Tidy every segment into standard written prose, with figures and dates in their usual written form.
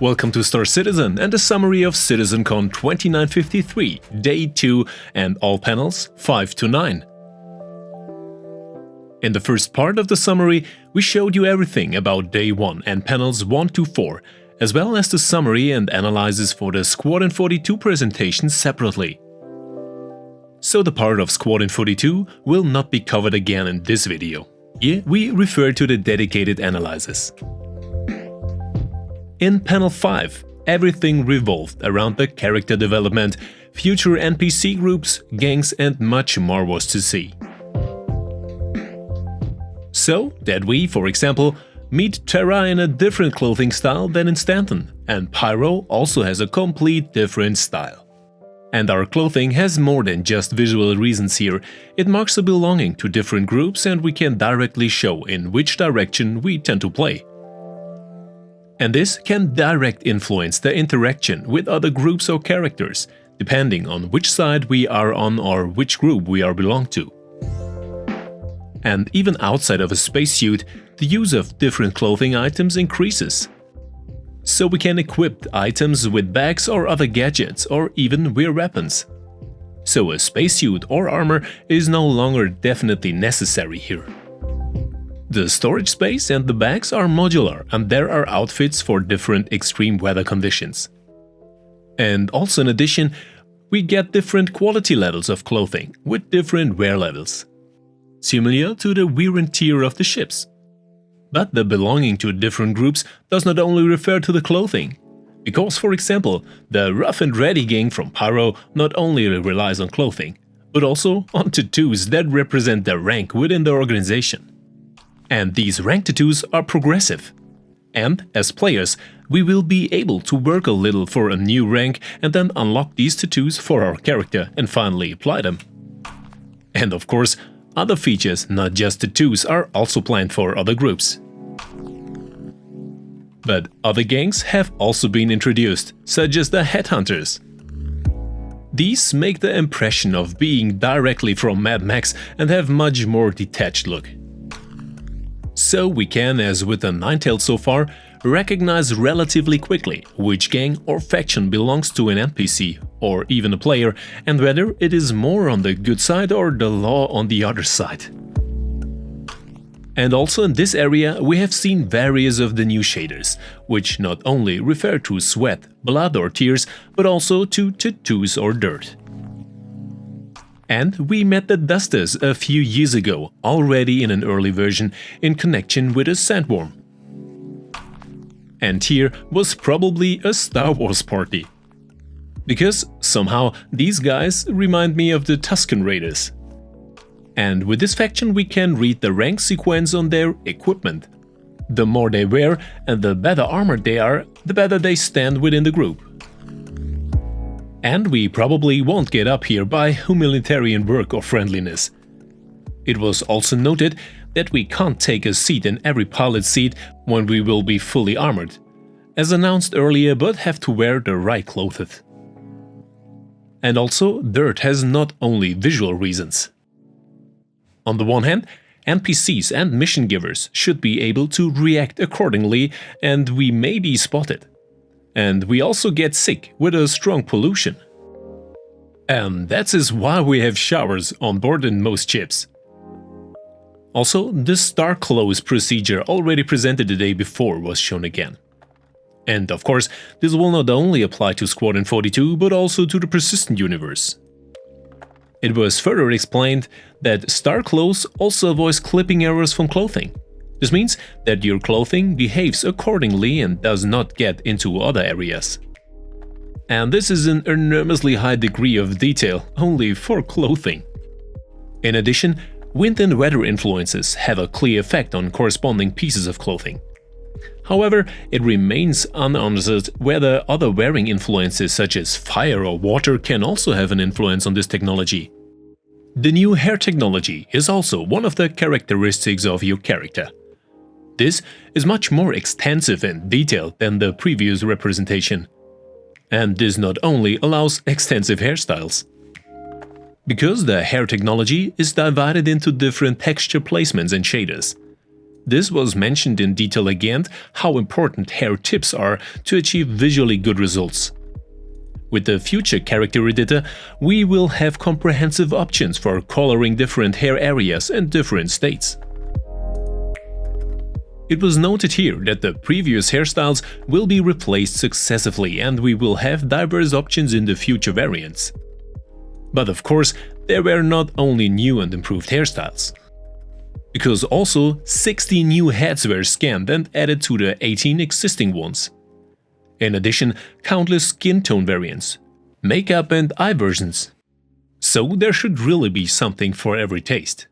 Welcome to Star Citizen and a summary of CitizenCon 2953, Day 2 and all panels 5 to 9. In the first part of the summary, we showed you everything about Day 1 and panels 1 to 4, as well as the summary and analysis for the Squadron 42 presentation separately. So the part of Squadron 42 will not be covered again in this video. Here we refer to the dedicated analysis. In panel 5, everything revolved around the character development, future NPC groups, gangs and much more was to see. So that we, for example, meet Terra in a different clothing style than in Stanton, and Pyro also has a complete different style. And our clothing has more than just visual reasons here, it marks a belonging to different groups and we can directly show in which direction we tend to play. And this can direct influence the interaction with other groups or characters, depending on which side we are on or which group we are belong to. And even outside of a spacesuit, the use of different clothing items increases. So we can equip items with bags or other gadgets, or even wear weapons. So a spacesuit or armor is no longer definitely necessary here. The storage space and the bags are modular, and there are outfits for different extreme weather conditions. And also in addition, we get different quality levels of clothing, with different wear levels, similar to the wear and tear of the ships. But the belonging to different groups does not only refer to the clothing, because for example, the Rough and Ready gang from Pyro not only relies on clothing, but also on tattoos that represent their rank within the organization. And these rank tattoos are progressive. And, as players, we will be able to work a little for a new rank and then unlock these tattoos for our character and finally apply them. And of course, other features, not just tattoos, are also planned for other groups. But other gangs have also been introduced, such as the Headhunters. These make the impression of being directly from Mad Max and have much more detached look. So we can, as with the Ninetales so far, recognize relatively quickly which gang or faction belongs to an NPC or even a player, and whether it is more on the good side or the law on the other side. And also in this area we have seen various of the new shaders, which not only refer to sweat, blood or tears, but also to tattoos or dirt. And we met the Dusters a few years ago, already in an early version, in connection with a sandworm. And here was probably a Star Wars party. Because somehow these guys remind me of the Tusken Raiders. And with this faction we can read the rank sequence on their equipment. The more they wear and the better armored they are, the better they stand within the group. And we probably won't get up here by humanitarian work or friendliness. It was also noted that we can't take a seat in every pilot's seat when we will be fully armored, as announced earlier, but have to wear the right clothes. And also, dirt has not only visual reasons. On the one hand, NPCs and mission givers should be able to react accordingly and we may be spotted. And we also get sick with a strong pollution. And that is why we have showers on board in most ships. Also, the star close procedure already presented the day before was shown again. And of course, this will not only apply to Squadron 42 but also to the Persistent universe. It was further explained that star close also avoids clipping errors from clothing. This means that your clothing behaves accordingly and does not get into other areas. And this is an enormously high degree of detail only for clothing. In addition, wind and weather influences have a clear effect on corresponding pieces of clothing. However, it remains unanswered whether other wearing influences such as fire or water can also have an influence on this technology. The new hair technology is also one of the characteristics of your character. This is much more extensive and detailed than the previous representation. And this not only allows extensive hairstyles. Because the hair technology is divided into different texture placements and shaders. This was mentioned in detail again how important hair tips are to achieve visually good results. With the future character editor, we will have comprehensive options for coloring different hair areas and different states. It was noted here that the previous hairstyles will be replaced successively and we will have diverse options in the future variants. But of course, there were not only new and improved hairstyles. Because also 60 new heads were scanned and added to the 18 existing ones. In addition, countless skin tone variants, makeup and eye versions. So there should really be something for every taste.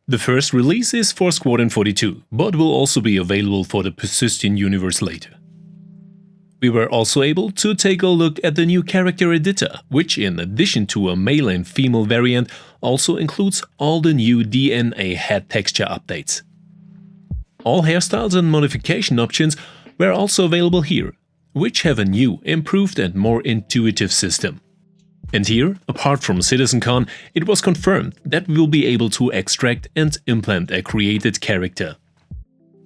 The first release is for Squadron 42, but will also be available for the Persistent universe later. We were also able to take a look at the new character editor, which in addition to a male and female variant also includes all the new DNA head texture updates. All hairstyles and modification options were also available here, which have a new, improved and more intuitive system. And here, apart from CitizenCon, it was confirmed that we will be able to extract and implant a created character.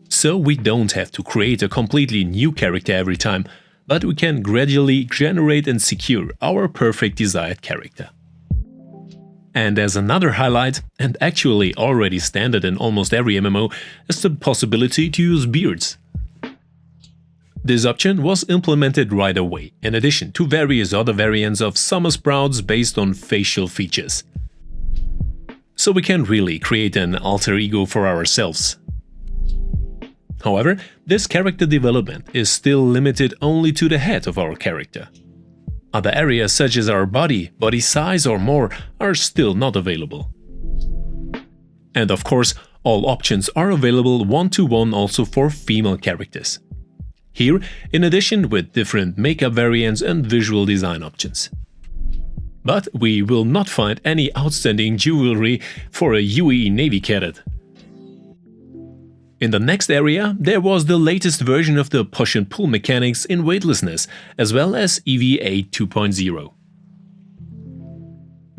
So we don't have to create a completely new character every time, but we can gradually generate and secure our perfect desired character. And as another highlight, and actually already standard in almost every MMO, is the possibility to use beards. This option was implemented right away, in addition to various other variants of summer sprouts based on facial features. So we can really create an alter ego for ourselves. However, this character development is still limited only to the head of our character. Other areas such as our body size or more are still not available. And of course, all options are available one-to-one also for female characters. Here, in addition with different makeup variants and visual design options. But we will not find any outstanding jewelry for a UAE Navy cadet. In the next area, there was the latest version of the push and pull mechanics in weightlessness, as well as EVA 2.0.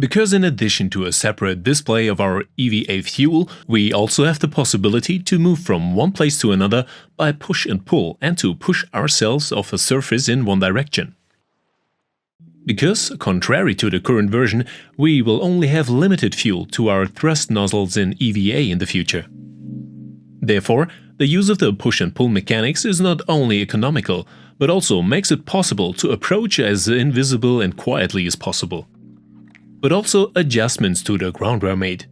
Because in addition to a separate display of our EVA fuel, we also have the possibility to move from one place to another by push and pull and to push ourselves off a surface in one direction. Because, contrary to the current version, we will only have limited fuel to our thrust nozzles in EVA in the future. Therefore, the use of the push and pull mechanics is not only economical, but also makes it possible to approach as invisible and quietly as possible. But also adjustments to the ground were made.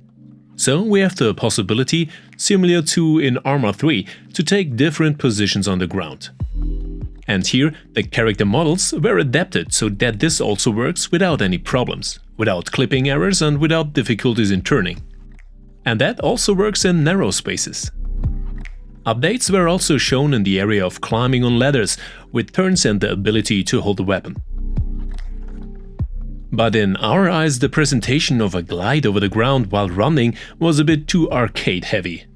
So we have the possibility, similar to in Arma 3, to take different positions on the ground. And here the character models were adapted so that this also works without any problems, without clipping errors and without difficulties in turning. And that also works in narrow spaces. Updates were also shown in the area of climbing on ladders, with turns and the ability to hold a weapon. But in our eyes, the presentation of a glide over the ground while running was a bit too arcade-heavy.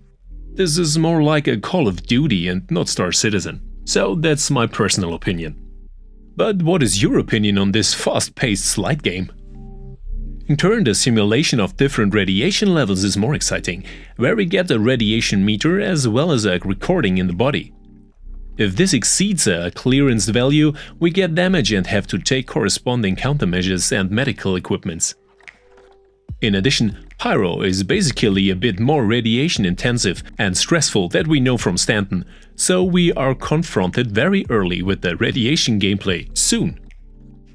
This is more like a Call of Duty and not Star Citizen, so that's my personal opinion. But what is your opinion on this fast-paced slide game? In turn, the simulation of different radiation levels is more exciting, where we get a radiation meter as well as a recording in the body. If this exceeds a clearance value, we get damage and have to take corresponding countermeasures and medical equipments. In addition, Pyro is basically a bit more radiation intensive and stressful that we know from Stanton, so we are confronted very early with the radiation gameplay soon.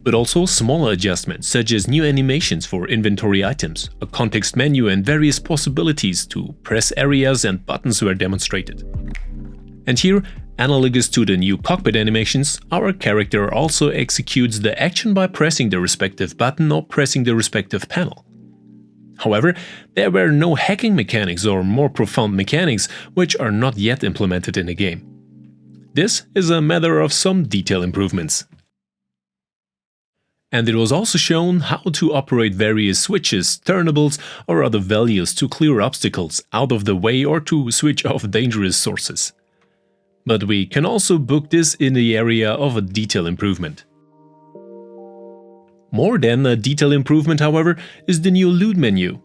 But also smaller adjustments such as new animations for inventory items, a context menu and various possibilities to press areas and buttons were demonstrated. And here, analogous to the new cockpit animations, our character also executes the action by pressing the respective button or pressing the respective panel. However, there were no hacking mechanics or more profound mechanics which are not yet implemented in the game. This is a matter of some detail improvements. And it was also shown how to operate various switches, turnables or other values to clear obstacles out of the way or to switch off dangerous sources. But we can also book this in the area of a detail improvement. More than a detail improvement, however, is the new loot menu.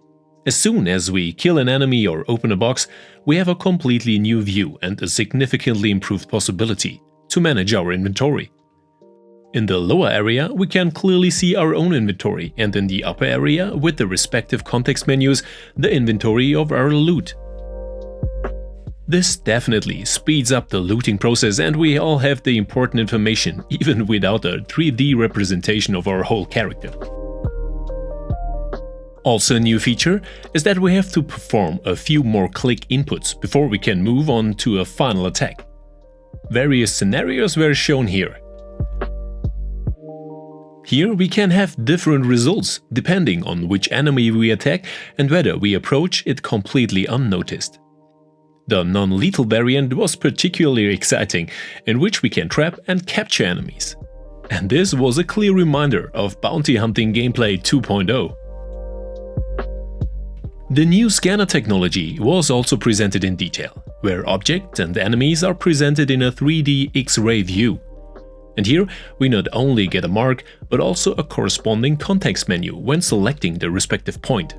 As soon as we kill an enemy or open a box, we have a completely new view and a significantly improved possibility to manage our inventory. In the lower area, we can clearly see our own inventory, and in the upper area, with the respective context menus, the inventory of our loot. This definitely speeds up the looting process, and we all have the important information, even without a 3D representation of our whole character. Also a new feature is that we have to perform a few more click inputs before we can move on to a final attack. Various scenarios were shown here. Here we can have different results depending on which enemy we attack and whether we approach it completely unnoticed. The non-lethal variant was particularly exciting, in which we can trap and capture enemies. And this was a clear reminder of bounty hunting gameplay 2.0. The new scanner technology was also presented in detail, where objects and enemies are presented in a 3D X-ray view. And here we not only get a mark, but also a corresponding context menu when selecting the respective point.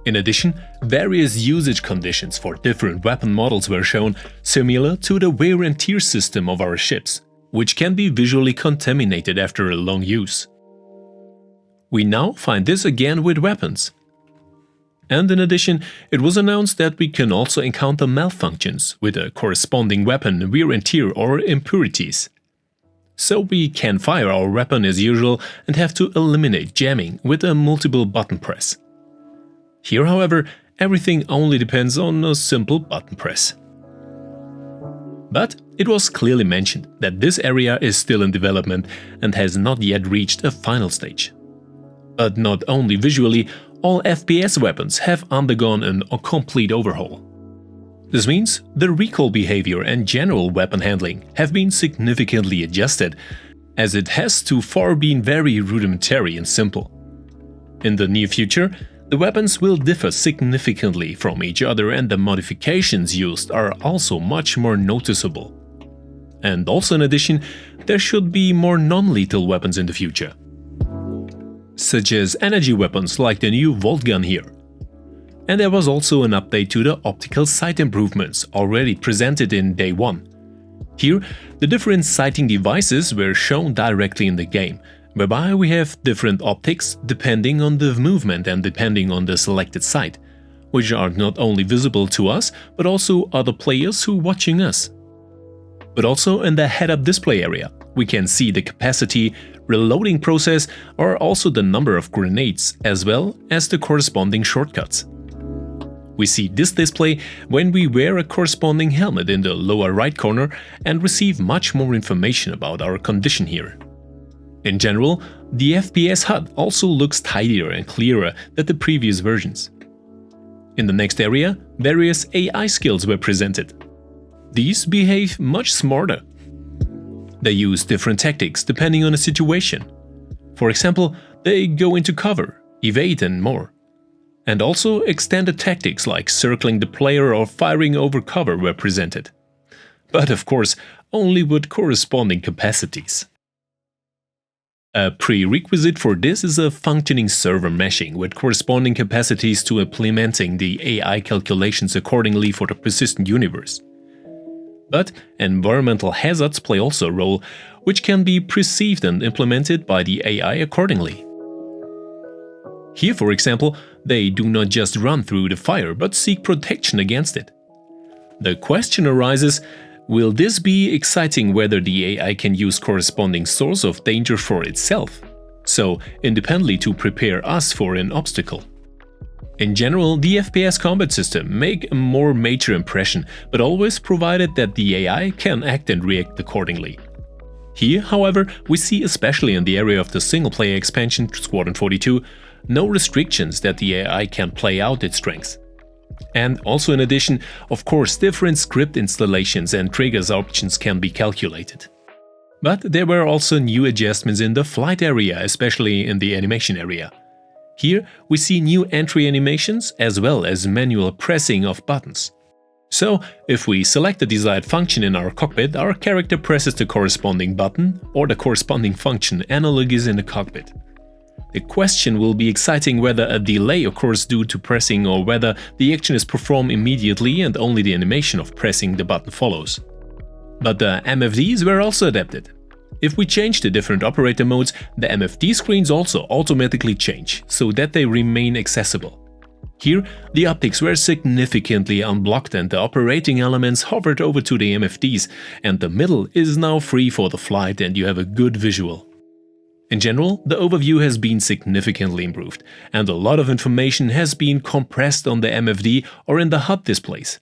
In addition, various usage conditions for different weapon models were shown, similar to the wear and tear system of our ships, which can be visually contaminated after a long use. We now find this again with weapons. And in addition, it was announced that we can also encounter malfunctions with a corresponding weapon wear and tear or impurities. So we can fire our weapon as usual and have to eliminate jamming with a multiple button press. Here, however, everything only depends on a simple button press. But it was clearly mentioned that this area is still in development and has not yet reached a final stage. But not only visually, all FPS weapons have undergone a complete overhaul. This means the recoil behavior and general weapon handling have been significantly adjusted, as it has so far been very rudimentary and simple. In the near future, the weapons will differ significantly from each other, and the modifications used are also much more noticeable. And also in addition, there should be more non-lethal weapons in the future, such as energy weapons like the new Volt Gun here. And there was also an update to the optical sight improvements already presented in Day 1. Here, the different sighting devices were shown directly in the game, whereby we have different optics depending on the movement and depending on the selected sight, which are not only visible to us, but also other players who are watching us. But also in the head-up display area, we can see the capacity, reloading process, or also the number of grenades, as well as the corresponding shortcuts. We see this display when we wear a corresponding helmet in the lower right corner and receive much more information about our condition here. In general, the FPS HUD also looks tidier and clearer than the previous versions. In the next area, various AI skills were presented. These behave much smarter. They use different tactics depending on the situation. For example, they go into cover, evade and more. And also extended tactics like circling the player or firing over cover were presented. But of course, only with corresponding capacities. A prerequisite for this is a functioning server meshing with corresponding capacities to implementing the AI calculations accordingly for the persistent universe. But environmental hazards play also a role, which can be perceived and implemented by the AI accordingly. Here, for example, they do not just run through the fire but seek protection against it. The question arises, will this be exciting whether the AI can use corresponding source of danger for itself, so independently to prepare us for an obstacle? In general, the FPS combat system make a more major impression, but always provided that the AI can act and react accordingly. Here, however, we see, especially in the area of the single-player expansion Squadron 42, no restrictions that the AI can play out its strengths. And also in addition, of course, different script installations and triggers options can be calculated. But there were also new adjustments in the flight area, especially in the animation area. Here we see new entry animations as well as manual pressing of buttons. So, if we select the desired function in our cockpit, our character presses the corresponding button or the corresponding function analog is in the cockpit. The question will be exciting whether a delay occurs due to pressing or whether the action is performed immediately and only the animation of pressing the button follows. But the MFDs were also adapted. If we change the different operator modes, the MFD screens also automatically change, so that they remain accessible. Here, the optics were significantly unblocked and the operating elements hovered over to the MFDs, and the middle is now free for the flight and you have a good visual. In general, the overview has been significantly improved, and a lot of information has been compressed on the MFD or in the HUD displays.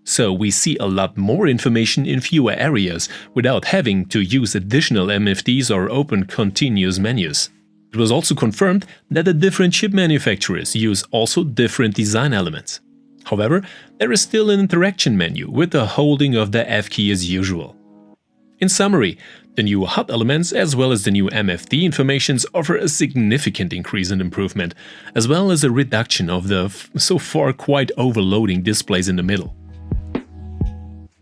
So we see a lot more information in fewer areas without having to use additional MFDs or open continuous menus. It was also confirmed that the different chip manufacturers use also different design elements. However, there is still an interaction menu with the holding of the F key as usual. In summary, the new HUD elements as well as the new MFD informations offer a significant increase in improvement, as well as a reduction of the so far quite overloading displays in the middle.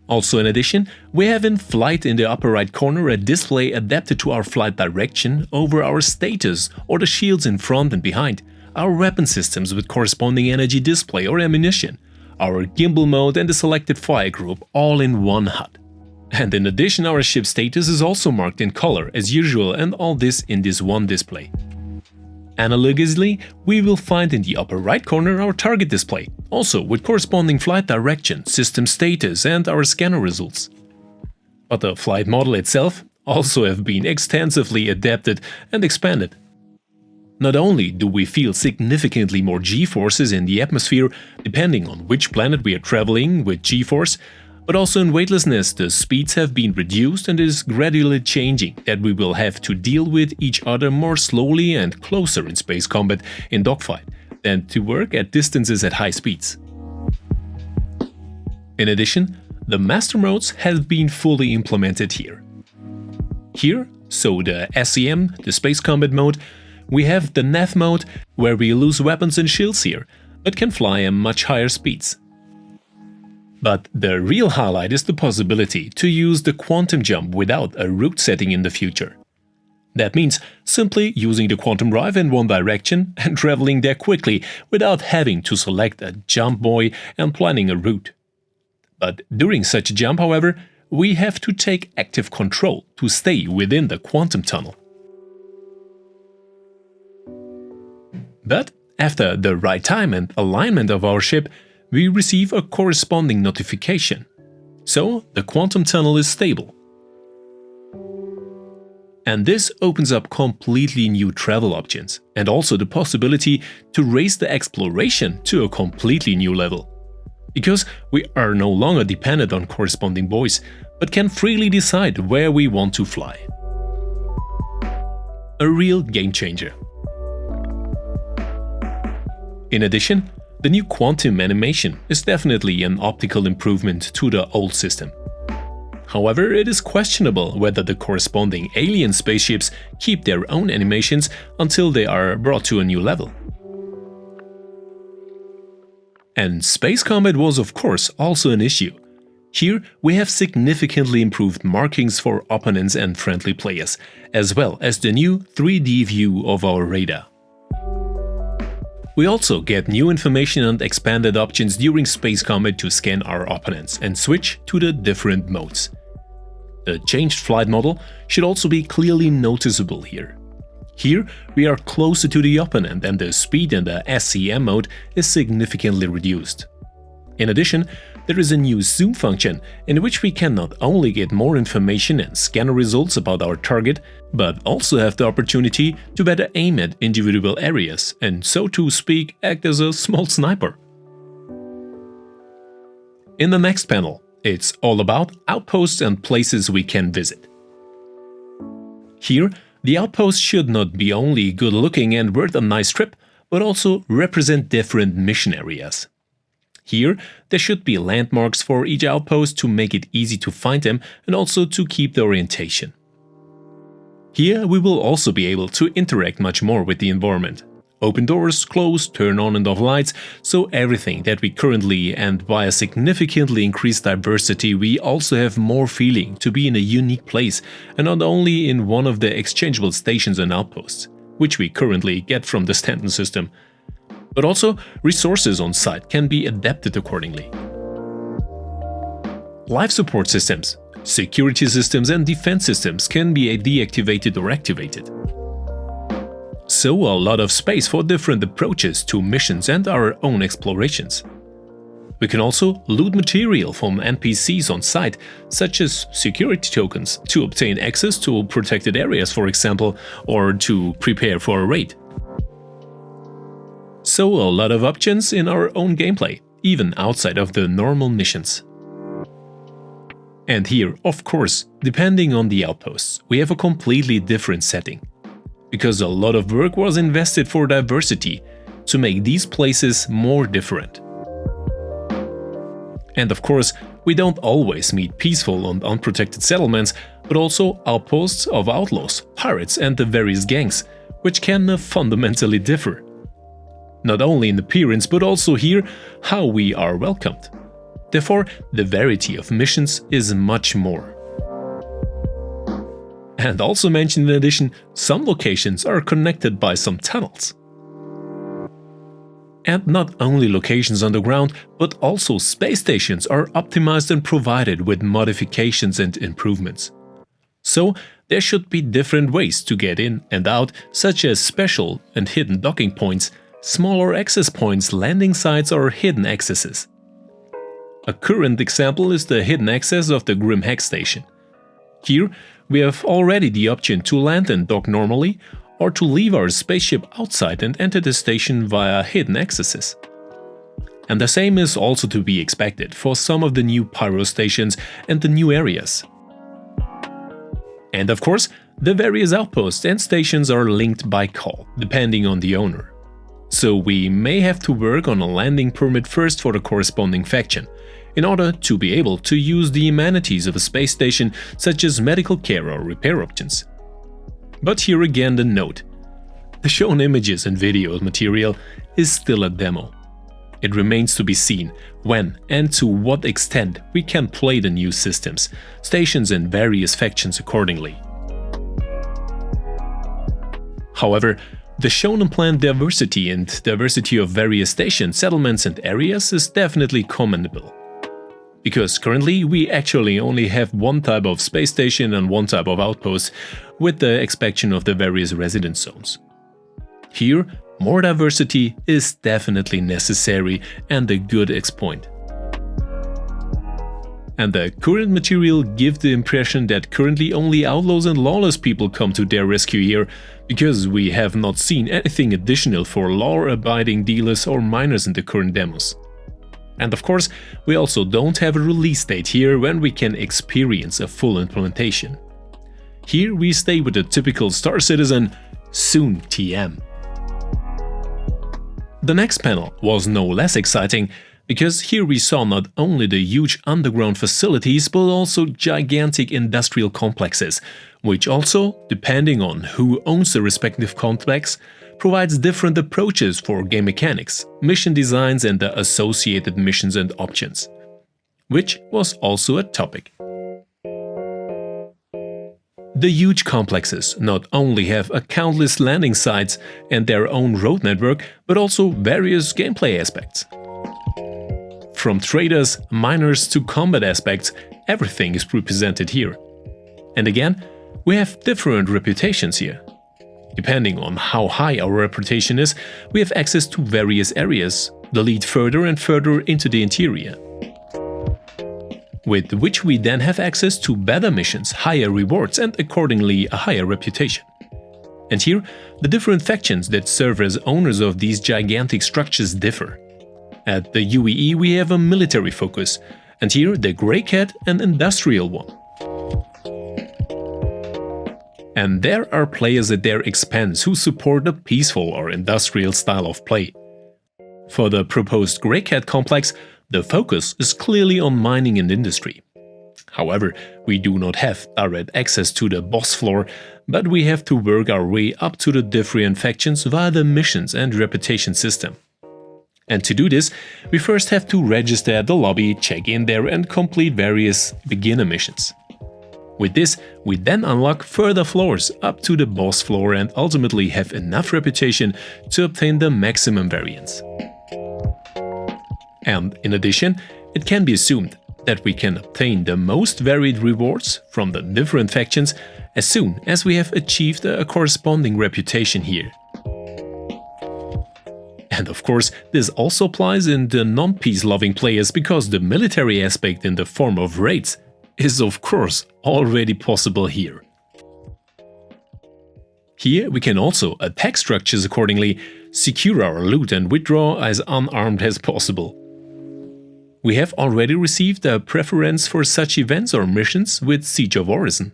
Also in addition, we have in flight in the upper right corner a display adapted to our flight direction over our status or the shields in front and behind, our weapon systems with corresponding energy display or ammunition, our gimbal mode and the selected fire group all in one HUD. And in addition, our ship status is also marked in color as usual, and all this in this one display. Analogously, we will find in the upper right corner our target display, also with corresponding flight direction, system status and our scanner results. But the flight model itself also have been extensively adapted and expanded. Not only do we feel significantly more G-forces in the atmosphere, depending on which planet we are traveling with G-force, but also in weightlessness the speeds have been reduced and it is gradually changing that we will have to deal with each other more slowly and closer in space combat in dogfight than to work at distances at high speeds. In addition, the master modes have been fully implemented here. Here, so the SCM, the space combat mode, we have the nav mode where we lose weapons and shields here, but can fly at much higher speeds. But the real highlight is the possibility to use the quantum jump without a route setting in the future. That means simply using the quantum drive in one direction and traveling there quickly without having to select a jump buoy and planning a route. But during such a jump, however, we have to take active control to stay within the quantum tunnel. But after the right time and alignment of our ship, we receive a corresponding notification. So the quantum tunnel is stable. And this opens up completely new travel options and also the possibility to raise the exploration to a completely new level. Because we are no longer dependent on corresponding buoys, but can freely decide where we want to fly. A real game changer. In addition, the new quantum animation is definitely an optical improvement to the old system. However, it is questionable whether the corresponding alien spaceships keep their own animations until they are brought to a new level. And space combat was of course also an issue. Here we have significantly improved markings for opponents and friendly players, as well as the new 3D view of our radar. We also get new information and expanded options during space combat to scan our opponents and switch to the different modes. The changed flight model should also be clearly noticeable here. Here we are closer to the opponent and the speed in the SCM mode is significantly reduced. In addition, there is a new zoom function in which we can not only get more information and scanner results about our target, but also have the opportunity to better aim at individual areas and, so to speak, act as a small sniper. In the next panel, it's all about outposts and places we can visit. Here, the outposts should not be only good looking and worth a nice trip, but also represent different mission areas. Here, there should be landmarks for each outpost to make it easy to find them and also to keep the orientation. Here we will also be able to interact much more with the environment. Open doors, close, turn on and off lights, so everything that we currently and via significantly increased diversity we also have more feeling to be in a unique place and not only in one of the exchangeable stations and outposts. which we currently get from the Stanton system. But also, resources on site can be adapted accordingly. Life support systems, security systems and defense systems can be deactivated or activated. So a lot of space for different approaches to missions and our own explorations. We can also loot material from NPCs on site, such as security tokens, to obtain access to protected areas, for example, or to prepare for a raid. So a lot of options in our own gameplay, even outside of the normal missions. And here, of course, depending on the outposts, we have a completely different setting. Because a lot of work was invested for diversity, to make these places more different. And of course, we don't always meet peaceful and unprotected settlements, but also outposts of outlaws, pirates and the various gangs, which can fundamentally differ. Not only in appearance, but also here, how we are welcomed. Therefore, the variety of missions is much more. And also mentioned in addition, some locations are connected by some tunnels. And not only locations on the ground, but also space stations are optimized and provided with modifications and improvements. So, there should be different ways to get in and out, such as special and hidden docking points, smaller access points, landing sites or hidden accesses. A current example is the hidden access of the Grim Hex station. Here, we have already the option to land and dock normally, or to leave our spaceship outside and enter the station via hidden accesses. And the same is also to be expected for some of the new pyro stations and the new areas. And of course, the various outposts and stations are linked by call, depending on the owner. So we may have to work on a landing permit first for the corresponding faction, in order to be able to use the amenities of a space station such as medical care or repair options. But here again the note: the shown images and video material is still a demo. It remains to be seen when and to what extent we can play the new systems, stations and various factions accordingly. However, the shown and planned diversity of various stations, settlements and areas is definitely commendable. Because currently we actually only have one type of space station and one type of outpost, with the expansion of the various residence zones. Here, more diversity is definitely necessary and a good point. And the current material gives the impression that currently only outlaws and lawless people come to their rescue here, because we have not seen anything additional for law-abiding dealers or miners in the current demos. And of course, we also don't have a release date here when we can experience a full implementation. Here we stay with the typical Star Citizen, soon TM. The next panel was no less exciting, because here we saw not only the huge underground facilities but also gigantic industrial complexes, which also, depending on who owns the respective complex, provides different approaches for game mechanics, mission designs and the associated missions and options, which was also a topic. The huge complexes not only have a countless landing sites and their own road network, but also various gameplay aspects. From traders, miners to combat aspects, everything is represented here. And again, we have different reputations here. Depending on how high our reputation is, we have access to various areas that lead further and further into the interior, with which we then have access to better missions, higher rewards and accordingly a higher reputation. And here, the different factions that serve as owners of these gigantic structures differ. At the UEE we have a military focus, and here the Grey Cat an industrial one. And there are players at their expense who support a peaceful or industrial style of play. For the proposed Grey Cat complex, the focus is clearly on mining and industry. However, we do not have direct access to the boss floor, but we have to work our way up to the different factions via the missions and reputation system. And to do this, we first have to register at the lobby, check in there and complete various beginner missions. With this, we then unlock further floors up to the boss floor and ultimately have enough reputation to obtain the maximum variance. And in addition, it can be assumed that we can obtain the most varied rewards from the different factions as soon as we have achieved a corresponding reputation here. And of course, this also applies in the non-peace-loving players, because the military aspect in the form of raids is of course already possible here. Here we can also attack structures accordingly, secure our loot and withdraw as unarmed as possible. We have already received a preference for such events or missions with Siege of Orison.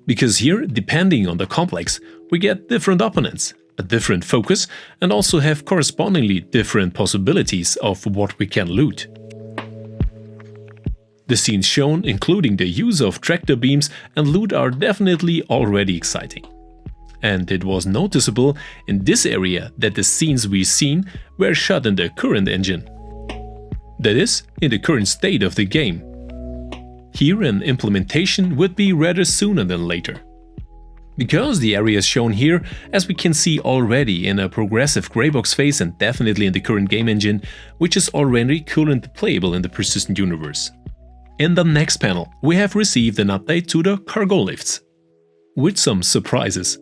Because here, depending on the complex, we get different opponents, a different focus, and also have correspondingly different possibilities of what we can loot. The scenes shown, including the use of tractor beams and loot, are definitely already exciting. And it was noticeable in this area that the scenes we've seen were shot in the current engine. That is, in the current state of the game. Here an implementation would be rather sooner than later. Because the areas shown here, as we can see already in a progressive greybox phase and definitely in the current game engine, which is already currently playable in the persistent universe. In the next panel, we have received an update to the cargo lifts, with some surprises.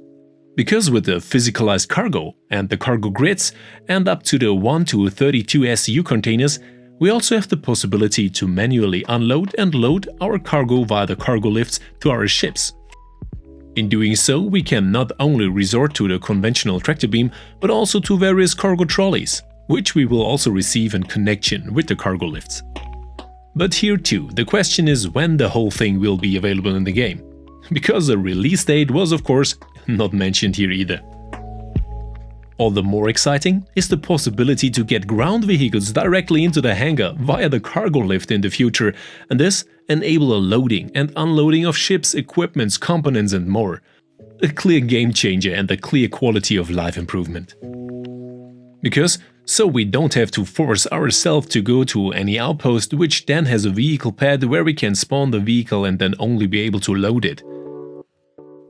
Because with the physicalized cargo and the cargo grids and up to the 1 to 32 SU containers, we also have the possibility to manually unload and load our cargo via the cargo lifts to our ships. In doing so, we can not only resort to the conventional tractor beam, but also to various cargo trolleys, which we will also receive in connection with the cargo lifts. But here too, the question is when the whole thing will be available in the game, because the release date was of course not mentioned here either. All the more exciting is the possibility to get ground vehicles directly into the hangar via the cargo lift in the future, and this enable a loading and unloading of ships, equipments, components and more. A clear game changer and a clear quality of life improvement. Because so we don't have to force ourselves to go to any outpost which then has a vehicle pad where we can spawn the vehicle and then only be able to load it.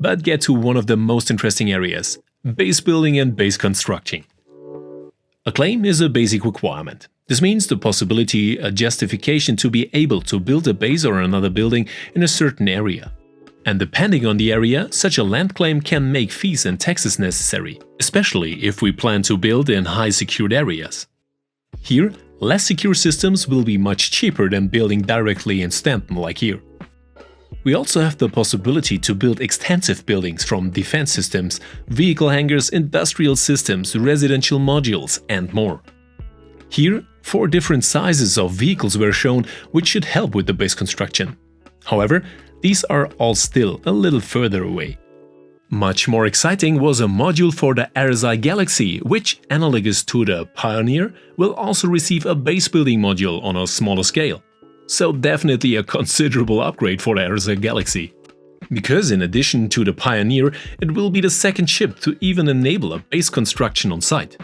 But get to one of the most interesting areas: base building and base constructing. A claim is a basic requirement. This means the possibility, a justification to be able to build a base or another building in a certain area. And depending on the area, such a land claim can make fees and taxes necessary, especially if we plan to build in high secured areas. Here, less secure systems will be much cheaper than building directly in Stanton like here. We also have the possibility to build extensive buildings from defense systems, vehicle hangars, industrial systems, residential modules, and more. Here, 4 different sizes of vehicles were shown, which should help with the base construction. However, these are all still a little further away. Much more exciting was a module for the RSI Galaxy, which, analogous to the Pioneer, will also receive a base building module on a smaller scale. So definitely a considerable upgrade for the RSI Galaxy. Because in addition to the Pioneer, it will be the second ship to even enable a base construction on site.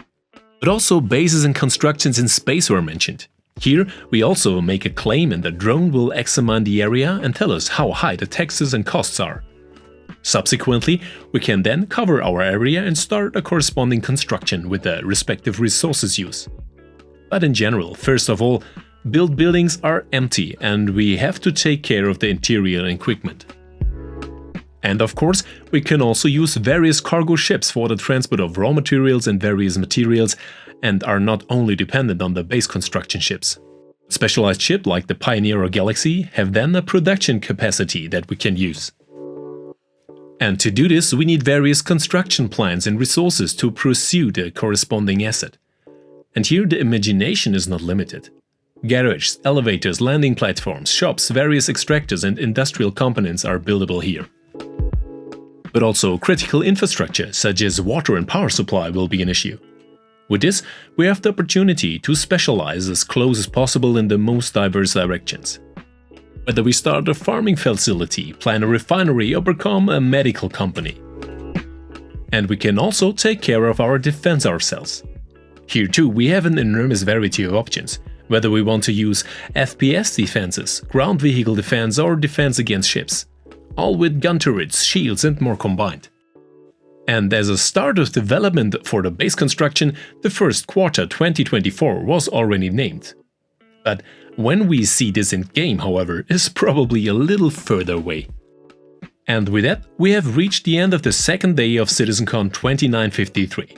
But also bases and constructions in space were mentioned. Here we also make a claim and the drone will examine the area and tell us how high the taxes and costs are. Subsequently, we can then cover our area and start a corresponding construction with the respective resources use. But in general, first of all, built buildings are empty and we have to take care of the interior and equipment. And of course, we can also use various cargo ships for the transport of raw materials and various materials, and are not only dependent on the base construction ships. Specialized ships like the Pioneer or Galaxy have then a production capacity that we can use. And to do this, we need various construction plans and resources to pursue the corresponding asset. And here the imagination is not limited. Garages, elevators, landing platforms, shops, various extractors and industrial components are buildable here. But also critical infrastructure such as water and power supply will be an issue. With this, we have the opportunity to specialize as close as possible in the most diverse directions. Whether we start a farming facility, plan a refinery or become a medical company. And we can also take care of our defense ourselves. Here too we have an enormous variety of options, whether we want to use FPS defenses, ground vehicle defense or defense against ships, all with gun turrets, shields and more combined. And as a start of development for the base construction, the first quarter 2024 was already named. But when we see this in game, however, is probably a little further away. And with that, we have reached the end of the second day of CitizenCon 2953.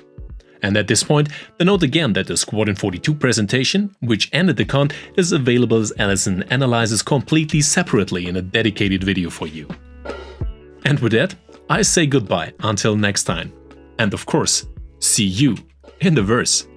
And at this point, the note again that the Squadron 42 presentation, which ended the con, is available as Allison analyzes completely separately in a dedicated video for you. And with that, I say goodbye until next time. And of course, see you in the verse.